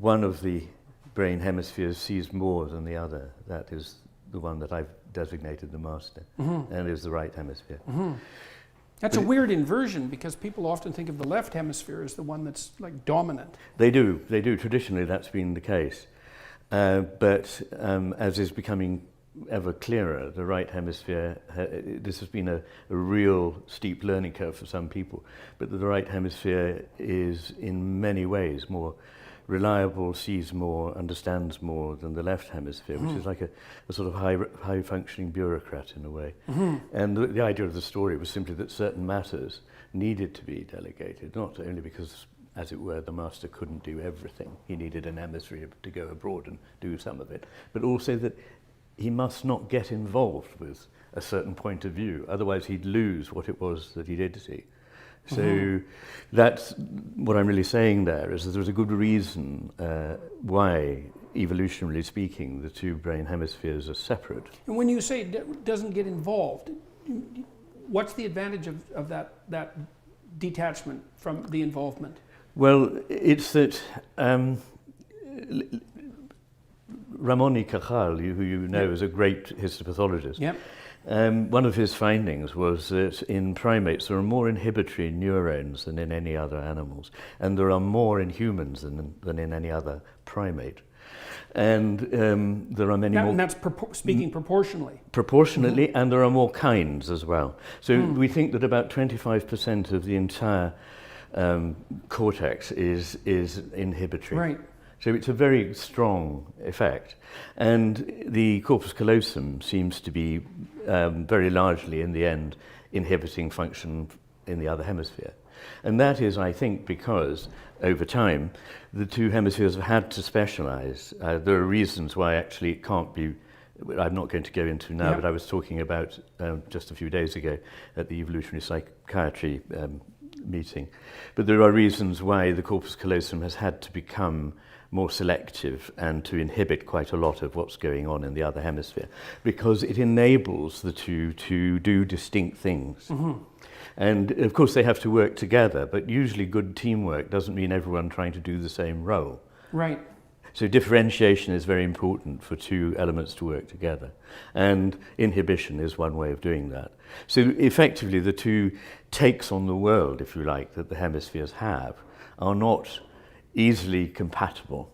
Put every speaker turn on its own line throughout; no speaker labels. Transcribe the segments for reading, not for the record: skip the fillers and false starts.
one of the brain hemispheres sees more than the other. That is the one that I've designated the master, and is the right hemisphere.
That's a weird inversion, because people often think of the left hemisphere as the one that's like dominant.
They do. Traditionally, that's been the case. But as is becoming ever clearer, the right hemisphere, this has been a real steep learning curve for some people, but the right hemisphere is in many ways more reliable, sees more, understands more than the left hemisphere, which is like a sort of high-functioning bureaucrat in a way. And the idea of the story was simply that certain matters needed to be delegated, not only because, as it were, the master couldn't do everything. He needed an emissary to go abroad and do some of it, but also that he must not get involved with a certain point of view, otherwise he'd lose what it was that he did see. So that's what I'm really saying there, is that there's a good reason why, evolutionarily speaking, the two brain hemispheres are separate.
And when you say it doesn't get involved, what's the advantage of that detachment from the involvement?
Well, it's that Ramon y Cajal, who you know is a great histopathologist, one of his findings was that in primates there are more inhibitory neurons than in any other animals, and there are more in humans than in any other primate. And there are many more...
And that's speaking proportionally.
Proportionately, and there are more kinds as well. So we think that about 25% of the entire cortex is inhibitory.
Right.
So it's a very strong effect. And the corpus callosum seems to be very largely, in the end, inhibiting function in the other hemisphere. And that is, I think, because over time, the two hemispheres have had to specialize. There are reasons why actually it can't be, I'm not going to go into now, but I was talking about just a few days ago at the evolutionary psychiatry meeting. But there are reasons why the corpus callosum has had to become more selective and to inhibit quite a lot of what's going on in the other hemisphere, because it enables the two to do distinct things. And of course they have to work together, but usually good teamwork doesn't mean everyone trying to do the same role.
Right.
So differentiation is very important for two elements to work together, and inhibition is one way of doing that. So effectively the two takes on the world, if you like, that the hemispheres have are not easily compatible.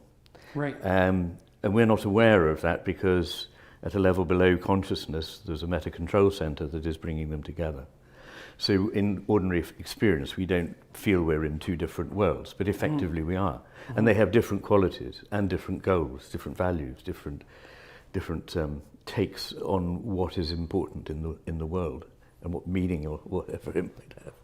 Right.
And we're not aware of that because at a level below consciousness there's a meta-control center that is bringing them together. So in ordinary experience we don't feel we're in two different worlds, but effectively we are. And they have different qualities and different goals, different values, different takes on what is important in the world and what meaning or whatever it might have.